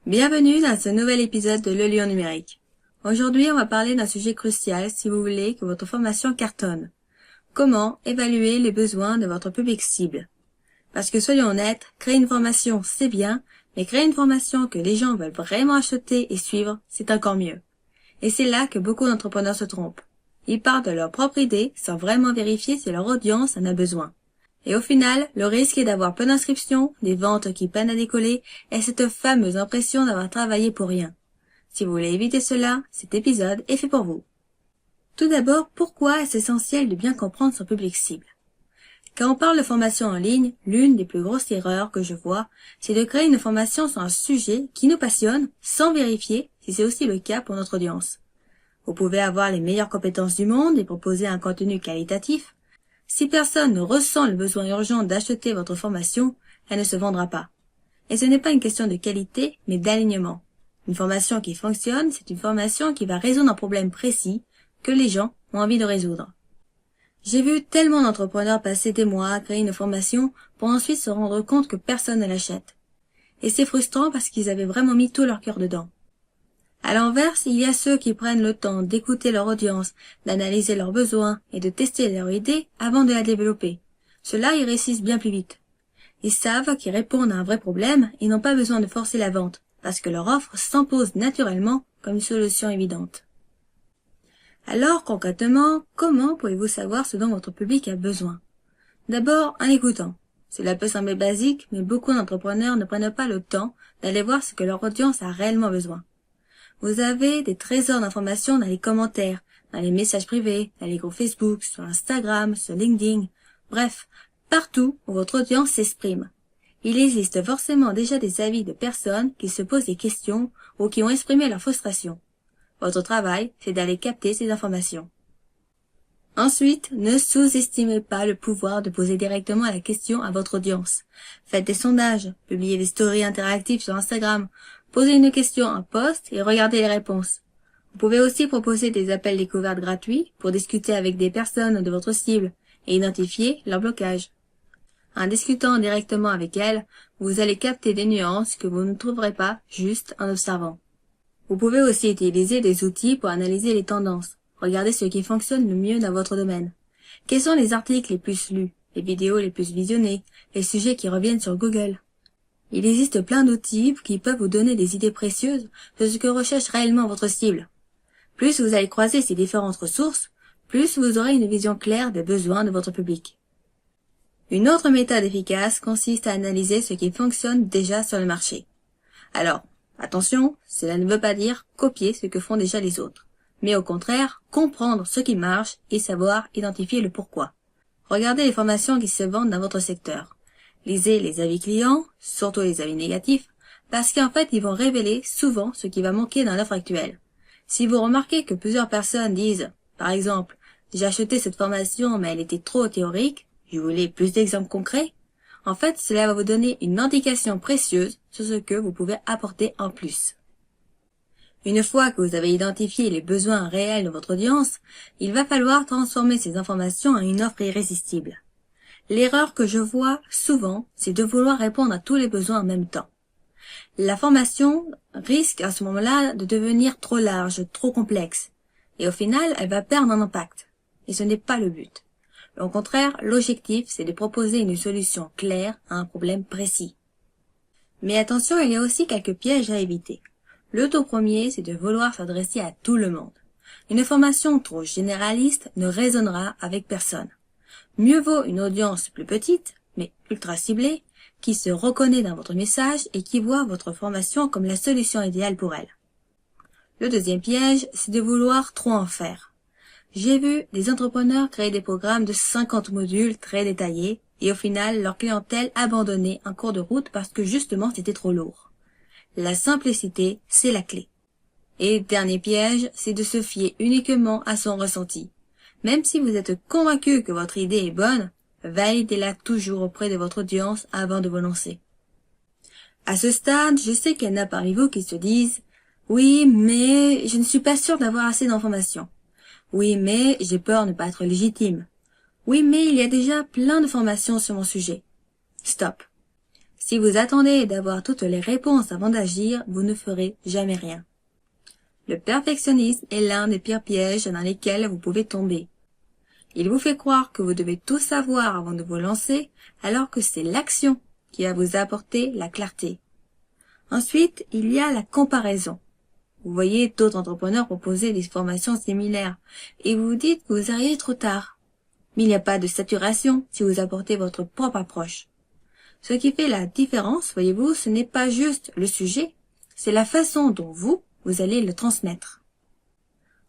Bienvenue dans ce nouvel épisode de Le Lion numérique. Aujourd'hui, on va parler d'un sujet crucial si vous voulez que votre formation cartonne. Comment évaluer les besoins de votre public cible? Parce que soyons honnêtes, créer une formation, c'est bien, mais créer une formation que les gens veulent vraiment acheter et suivre, c'est encore mieux. Et c'est là que beaucoup d'entrepreneurs se trompent. Ils partent de leur propre idée sans vraiment vérifier si leur audience en a besoin. Et au final, le risque est d'avoir peu d'inscriptions, des ventes qui peinent à décoller et cette fameuse impression d'avoir travaillé pour rien. Si vous voulez éviter cela, cet épisode est fait pour vous. Tout d'abord, pourquoi est-ce essentiel de bien comprendre son public cible? Quand on parle de formation en ligne, l'une des plus grosses erreurs que je vois, c'est de créer une formation sur un sujet qui nous passionne sans vérifier si c'est aussi le cas pour notre audience. Vous pouvez avoir les meilleures compétences du monde et proposer un contenu qualitatif. Si personne ne ressent le besoin urgent d'acheter votre formation, elle ne se vendra pas. Et ce n'est pas une question de qualité, mais d'alignement. Une formation qui fonctionne, c'est une formation qui va résoudre un problème précis que les gens ont envie de résoudre. J'ai vu tellement d'entrepreneurs passer des mois à créer une formation pour ensuite se rendre compte que personne ne l'achète. Et c'est frustrant parce qu'ils avaient vraiment mis tout leur cœur dedans. À l'inverse, il y a ceux qui prennent le temps d'écouter leur audience, d'analyser leurs besoins et de tester leur idée avant de la développer. Ceux-là, ils réussissent bien plus vite. Ils savent qu'ils répondent à un vrai problème et n'ont pas besoin de forcer la vente, parce que leur offre s'impose naturellement comme une solution évidente. Alors, concrètement, comment pouvez-vous savoir ce dont votre public a besoin? D'abord, en écoutant. Cela peut sembler basique, mais beaucoup d'entrepreneurs ne prennent pas le temps d'aller voir ce que leur audience a réellement besoin. Vous avez des trésors d'informations dans les commentaires, dans les messages privés, dans les groupes Facebook, sur Instagram, sur LinkedIn, bref, partout où votre audience s'exprime. Il existe forcément déjà des avis de personnes qui se posent des questions ou qui ont exprimé leur frustration. Votre travail, c'est d'aller capter ces informations. Ensuite, ne sous-estimez pas le pouvoir de poser directement la question à votre audience. Faites des sondages, publiez des stories interactives sur Instagram, posez une question en post et regardez les réponses. Vous pouvez aussi proposer des appels découvertes gratuits pour discuter avec des personnes de votre cible et identifier leurs blocages. En discutant directement avec elles, vous allez capter des nuances que vous ne trouverez pas juste en observant. Vous pouvez aussi utiliser des outils pour analyser les tendances. Regardez ce qui fonctionne le mieux dans votre domaine. Quels sont les articles les plus lus, les vidéos les plus visionnées, les sujets qui reviennent sur Google? Il existe plein d'outils qui peuvent vous donner des idées précieuses de ce que recherche réellement votre cible. Plus vous allez croiser ces différentes ressources, plus vous aurez une vision claire des besoins de votre public. Une autre méthode efficace consiste à analyser ce qui fonctionne déjà sur le marché. Alors, attention, cela ne veut pas dire copier ce que font déjà les autres, mais au contraire, comprendre ce qui marche et savoir identifier le pourquoi. Regardez les formations qui se vendent dans votre secteur. Lisez les avis clients, surtout les avis négatifs, parce qu'en fait, ils vont révéler souvent ce qui va manquer dans l'offre actuelle. Si vous remarquez que plusieurs personnes disent, par exemple, « J'ai acheté cette formation, mais elle était trop théorique, je voulais plus d'exemples concrets », en fait, cela va vous donner une indication précieuse sur ce que vous pouvez apporter en plus. Une fois que vous avez identifié les besoins réels de votre audience, il va falloir transformer ces informations en une offre irrésistible. L'erreur que je vois souvent, c'est de vouloir répondre à tous les besoins en même temps. La formation risque à ce moment-là de devenir trop large, trop complexe, et au final, elle va perdre en impact. Et ce n'est pas le but. Au contraire, l'objectif, c'est de proposer une solution claire à un problème précis. Mais attention, il y a aussi quelques pièges à éviter. Le tout premier, c'est de vouloir s'adresser à tout le monde. Une formation trop généraliste ne résonnera avec personne. Mieux vaut une audience plus petite, mais ultra ciblée, qui se reconnaît dans votre message et qui voit votre formation comme la solution idéale pour elle. Le deuxième piège, c'est de vouloir trop en faire. J'ai vu des entrepreneurs créer des programmes de 50 modules très détaillés et au final, leur clientèle abandonnait en cours de route parce que justement c'était trop lourd. La simplicité, c'est la clé. Et dernier piège, c'est de se fier uniquement à son ressenti. Même si vous êtes convaincu que votre idée est bonne, validez-la toujours auprès de votre audience avant de vous lancer. À ce stade, je sais qu'il y en a parmi vous qui se disent « Oui, mais je ne suis pas sûr d'avoir assez d'informations. Oui, mais j'ai peur de ne pas être légitime. Oui, mais il y a déjà plein de formations sur mon sujet. » Stop. Si vous attendez d'avoir toutes les réponses avant d'agir, vous ne ferez jamais rien. Le perfectionnisme est l'un des pires pièges dans lesquels vous pouvez tomber. Il vous fait croire que vous devez tout savoir avant de vous lancer, alors que c'est l'action qui va vous apporter la clarté. Ensuite, il y a la comparaison. Vous voyez d'autres entrepreneurs proposer des formations similaires et vous vous dites que vous arrivez trop tard. Mais il n'y a pas de saturation si vous apportez votre propre approche. Ce qui fait la différence, voyez-vous, ce n'est pas juste le sujet, c'est la façon dont vous allez le transmettre.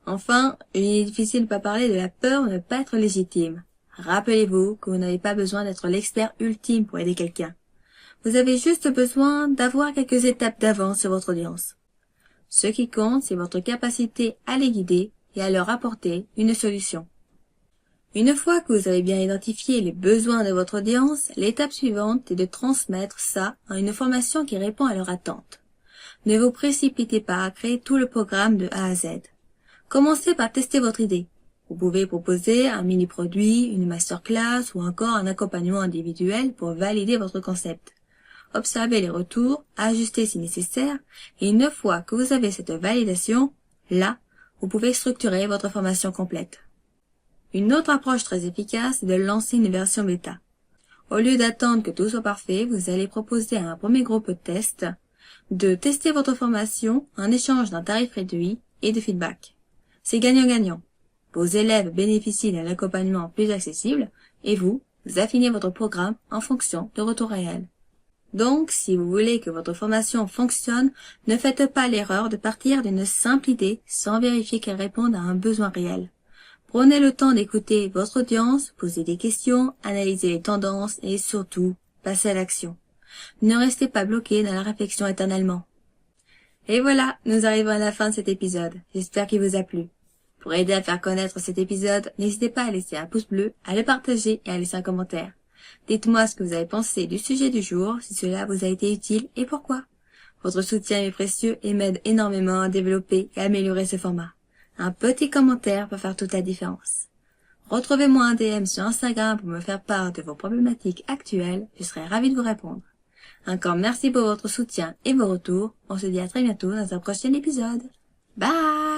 Enfin, il est difficile de ne pas parler de la peur de ne pas être légitime. Rappelez-vous que vous n'avez pas besoin d'être l'expert ultime pour aider quelqu'un. Vous avez juste besoin d'avoir quelques étapes d'avance sur votre audience. Ce qui compte, c'est votre capacité à les guider et à leur apporter une solution. Une fois que vous avez bien identifié les besoins de votre audience, l'étape suivante est de transmettre ça en une formation qui répond à leurs attentes. Ne vous précipitez pas à créer tout le programme de A à Z. Commencez par tester votre idée. Vous pouvez proposer un mini-produit, une masterclass ou encore un accompagnement individuel pour valider votre concept. Observez les retours, ajustez si nécessaire, et une fois que vous avez cette validation, là, vous pouvez structurer votre formation complète. Une autre approche très efficace est de lancer une version bêta. Au lieu d'attendre que tout soit parfait, vous allez proposer à un premier groupe test de tester votre formation en échange d'un tarif réduit et de feedback. C'est gagnant-gagnant. Vos élèves bénéficient d'un accompagnement plus accessible et vous affinez votre programme en fonction de retours réels. Donc, si vous voulez que votre formation fonctionne, ne faites pas l'erreur de partir d'une simple idée sans vérifier qu'elle réponde à un besoin réel. Prenez le temps d'écouter votre audience, posez des questions, analysez les tendances et surtout, passez à l'action. Ne restez pas bloqué dans la réflexion éternellement. Et voilà, nous arrivons à la fin de cet épisode. J'espère qu'il vous a plu. Pour aider à faire connaître cet épisode, n'hésitez pas à laisser un pouce bleu, à le partager et à laisser un commentaire. Dites-moi ce que vous avez pensé du sujet du jour, si cela vous a été utile et pourquoi. Votre soutien est précieux et m'aide énormément à développer et améliorer ce format. Un petit commentaire peut faire toute la différence. Retrouvez-moi un DM sur Instagram pour me faire part de vos problématiques actuelles, je serai ravie de vous répondre. Encore merci pour votre soutien et vos retours. On se dit à très bientôt dans un prochain épisode. Bye!